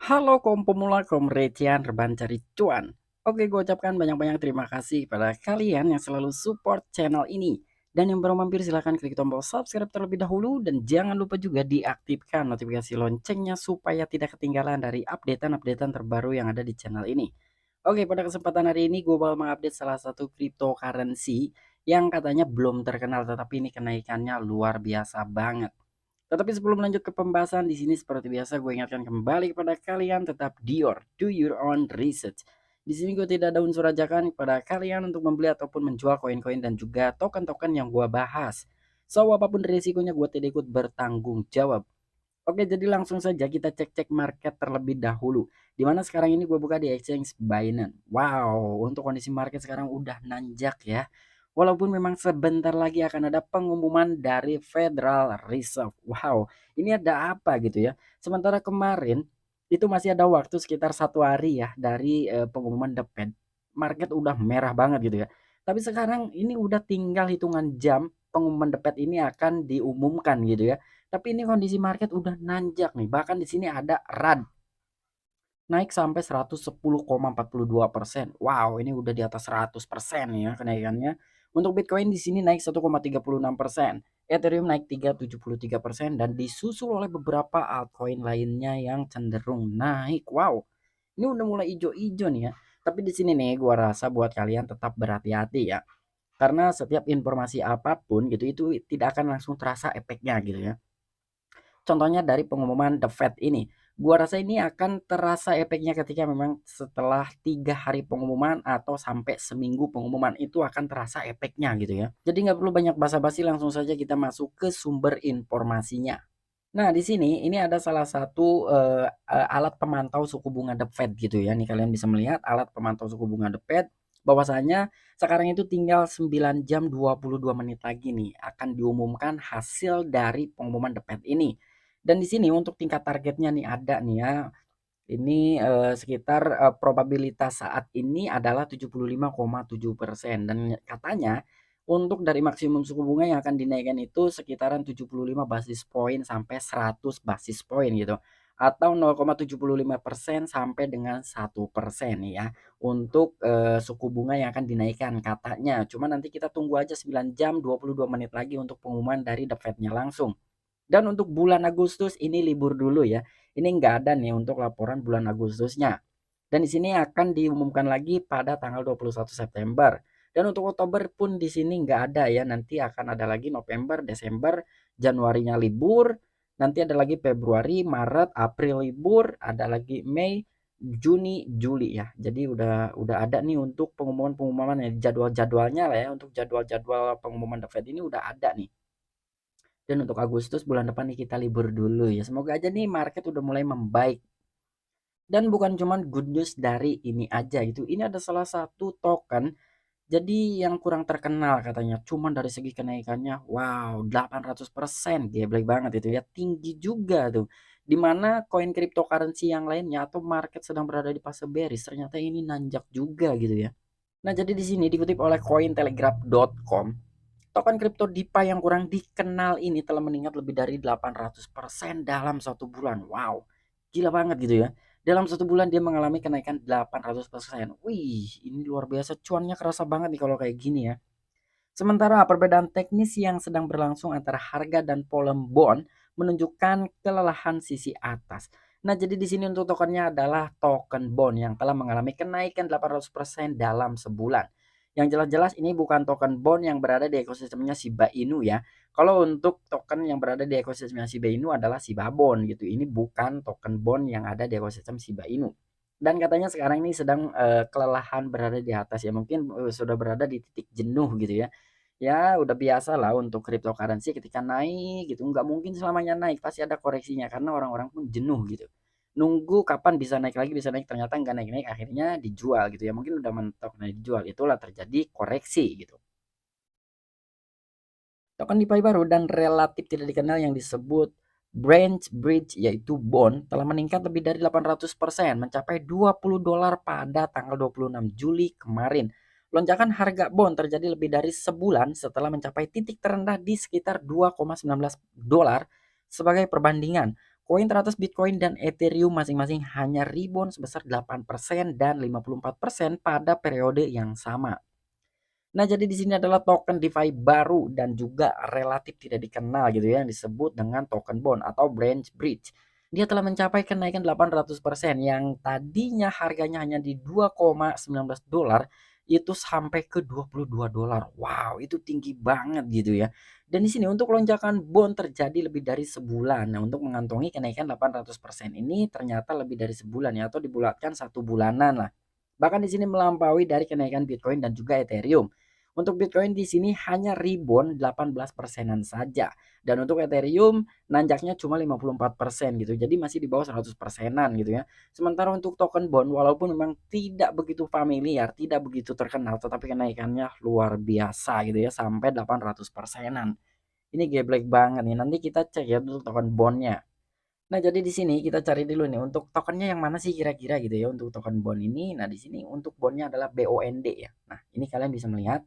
Halo kaum pemula, kaum recehan, rebahan cari cuan. Oke, gue ucapkan banyak-banyak terima kasih pada kalian yang selalu support channel ini. Dan yang baru mampir silahkan klik tombol subscribe terlebih dahulu. Dan jangan lupa juga diaktifkan notifikasi loncengnya supaya tidak ketinggalan dari updatean-updatean terbaru yang ada di channel ini. Oke, pada kesempatan hari ini gue bakal mengupdate salah satu cryptocurrency yang katanya belum terkenal, tetapi ini kenaikannya luar biasa banget. Tetapi sebelum lanjut ke pembahasan di sini seperti biasa gue ingatkan kembali kepada kalian tetap do your own research. Di sini gue tidak ada unsur ajakan kepada kalian untuk membeli ataupun menjual koin-koin dan juga token-token yang gue bahas. So apapun risikonya gue tidak ikut bertanggung jawab. Oke, jadi langsung saja kita cek-cek market terlebih dahulu. Dimana sekarang ini gue buka di exchange Binance. Wow, untuk kondisi market sekarang udah nanjak ya. Walaupun memang sebentar lagi akan ada pengumuman dari Federal Reserve. Wow, ini ada apa gitu ya. Sementara kemarin itu masih ada waktu sekitar 1 hari ya dari pengumuman The Fed. Market udah merah banget gitu ya. Tapi sekarang ini udah tinggal hitungan jam pengumuman The Fed ini akan diumumkan gitu ya. Tapi ini kondisi market udah nanjak nih. Bahkan di sini ada RAD naik sampai 110,42%. Wow, ini udah di atas 100% ya kenaikannya. Untuk Bitcoin di sini naik 1,36%. Ethereum naik 3,73% dan disusul oleh beberapa altcoin lainnya yang cenderung naik. Wow. Ini udah mulai ijo-ijo nih ya. Tapi di sini nih gua rasa buat kalian tetap berhati-hati ya. Karena setiap informasi apapun gitu itu tidak akan langsung terasa efeknya gitu ya. Contohnya dari pengumuman The Fed ini. Gua rasa ini akan terasa efeknya ketika memang setelah 3 hari pengumuman atau sampai seminggu pengumuman itu akan terasa efeknya gitu ya. Jadi nggak perlu banyak basa-basi, langsung saja kita masuk ke sumber informasinya. Nah, di sini ini ada salah satu alat pemantau suku bunga The Fed gitu ya. Nih kalian bisa melihat alat pemantau suku bunga The Fed bahwasanya sekarang itu tinggal 9 jam 22 menit lagi nih akan diumumkan hasil dari pengumuman The Fed ini. Dan di sini untuk tingkat targetnya nih ada nih ya. Ini sekitar probabilitas saat ini adalah 75,7% dan katanya untuk dari maksimum suku bunga yang akan dinaikkan itu sekitaran 75 basis point sampai 100 basis point gitu. Atau 0,75% sampai dengan 1% nih ya. Untuk suku bunga yang akan dinaikkan katanya. Cuma nanti kita tunggu aja 9 jam 22 menit lagi untuk pengumuman dari The Fed-nya langsung. Dan untuk bulan Agustus ini libur dulu ya. Ini enggak ada nih untuk laporan bulan Agustusnya. Dan di sini akan diumumkan lagi pada tanggal 21 September. Dan untuk Oktober pun di sini enggak ada ya. Nanti akan ada lagi November, Desember, Januarinya libur. Nanti ada lagi Februari, Maret, April libur, ada lagi Mei, Juni, Juli ya. Jadi udah ada nih untuk pengumuman-pengumuman ya, jadwal-jadwalnya lah ya, untuk jadwal-jadwal pengumuman The Fed ini udah ada nih. Dan untuk Agustus bulan depan nih kita libur dulu ya. Semoga aja nih market udah mulai membaik. Dan bukan cuman good news dari ini aja gitu. Ini ada salah satu token jadi yang kurang terkenal katanya. Cuman dari segi kenaikannya wow 800%. Geblek banget itu ya. Tinggi juga tuh. Dimana koin cryptocurrency yang lainnya atau market sedang berada di fase bearish, ternyata ini nanjak juga gitu ya. Nah, jadi di sini dikutip oleh cointelegraph.com, token kripto DeFi yang kurang dikenal ini telah meningkat lebih dari 800% dalam 1 bulan. Wow, gila banget gitu ya. Dalam 1 bulan dia mengalami kenaikan 800%. Wih, ini luar biasa. Cuannya kerasa banget nih kalau kayak gini ya. Sementara perbedaan teknis yang sedang berlangsung antara harga dan volume bond menunjukkan kelelahan sisi atas. Nah, jadi di sini untuk tokennya adalah token bond yang telah mengalami kenaikan 800% dalam sebulan. Yang jelas-jelas ini bukan token bond yang berada di ekosistemnya Shiba Inu ya. Kalau untuk token yang berada di ekosistemnya Shiba Inu adalah Shiba Bond gitu. Ini bukan token bond yang ada di ekosistem Shiba Inu. Dan katanya sekarang ini sedang kelelahan berada di atas ya. Mungkin sudah berada di titik jenuh gitu ya. Ya udah biasa lah untuk cryptocurrency ketika naik gitu, nggak mungkin selamanya naik, pasti ada koreksinya karena orang-orang pun jenuh gitu. Nunggu kapan bisa naik lagi, bisa naik, ternyata nggak naik-naik, akhirnya dijual gitu ya, mungkin udah mentok, nah dijual, itulah terjadi koreksi gitu. Token DeFi baru dan relatif tidak dikenal yang disebut Branch Bridge yaitu Bond telah meningkat lebih dari 800% mencapai $20 pada tanggal 26 Juli kemarin. Lonjakan harga bond terjadi lebih dari sebulan setelah mencapai titik terendah di sekitar $2,19 sebagai perbandingan. Koin teratas Bitcoin dan Ethereum masing-masing hanya rebound sebesar 8% dan 54% pada periode yang sama. Nah, jadi di sini adalah token DeFi baru dan juga relatif tidak dikenal gitu ya, yang disebut dengan token bond atau branch bridge. Dia telah mencapai kenaikan 800% yang tadinya harganya hanya di 2,19 dolar itu sampai ke 22 dolar. Wow, itu tinggi banget gitu ya. Dan di sini untuk lonjakan bond terjadi lebih dari sebulan. Nah, untuk mengantongi kenaikan 800% ini ternyata lebih dari sebulan ya, atau dibulatkan 1 bulanan lah. Bahkan di sini melampaui dari kenaikan Bitcoin dan juga Ethereum. Untuk Bitcoin di sini hanya rebound 18%-an saja. Dan untuk Ethereum nanjaknya cuma 54% gitu. Jadi masih di bawah 100%-an gitu ya. Sementara untuk token bond walaupun memang tidak begitu familiar, tidak begitu terkenal, tetapi kenaikannya luar biasa gitu ya, sampai 800%-an. Ini geblek banget nih. Nanti kita cek ya untuk token bondnya. Nah, jadi di sini kita cari dulu nih untuk tokennya yang mana sih kira-kira gitu ya untuk token bond ini. Nah, di sini untuk bondnya adalah BOND ya. Nah, ini kalian bisa melihat.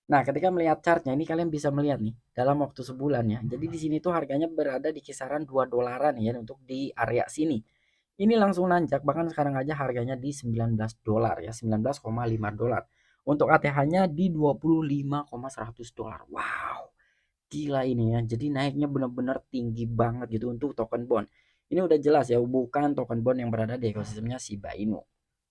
Nah, ketika melihat chartnya ini kalian bisa melihat nih dalam waktu sebulan ya. Jadi di sini tuh harganya berada di kisaran 2 dolaran ya untuk di area sini. Ini langsung nanjak bahkan sekarang aja harganya di 19 dolar ya, 19,5 dolar. Untuk ATH-nya di 25,100 dolar. Wow, gila ini ya. Jadi naiknya benar-benar tinggi banget gitu untuk token bond. Ini udah jelas ya bukan token bond yang berada di ekosistemnya Shiba Inu.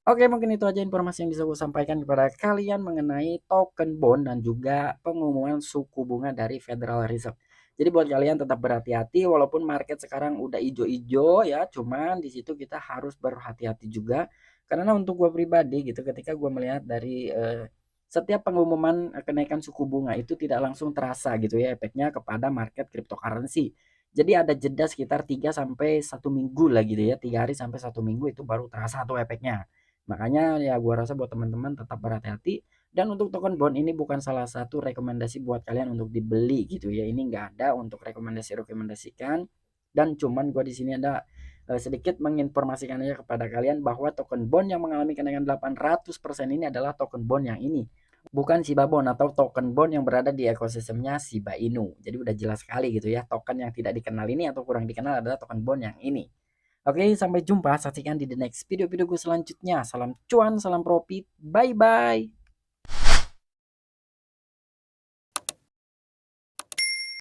Oke, mungkin itu aja informasi yang bisa gue sampaikan kepada kalian mengenai token bond dan juga pengumuman suku bunga dari Federal Reserve. Jadi buat kalian tetap berhati-hati walaupun market sekarang udah ijo-ijo ya, cuman di situ kita harus berhati-hati juga karena untuk gue pribadi gitu ketika gue melihat dari setiap pengumuman kenaikan suku bunga itu tidak langsung terasa gitu ya efeknya kepada market cryptocurrency. Jadi ada jeda sekitar 3 sampai 1 minggu lah gitu ya, 3 hari sampai 1 minggu itu baru terasa tuh efeknya. Makanya ya gua rasa buat teman-teman tetap berhati-hati dan untuk token bond ini bukan salah satu rekomendasi buat kalian untuk dibeli gitu ya. Ini enggak ada untuk rekomendasikan dan cuman gua di sini ada sedikit menginformasikan aja kepada kalian bahwa token bond yang mengalami kenaikan 800% ini adalah token bond yang ini. Bukan Shiba Bond atau token bond yang berada di ekosistemnya Shiba Inu. Jadi udah jelas sekali gitu ya. Token yang tidak dikenal ini atau kurang dikenal adalah token bond yang ini. Oke, sampai jumpa. Saksikan di the next video-video gue selanjutnya. Salam cuan, salam profit. Bye-bye.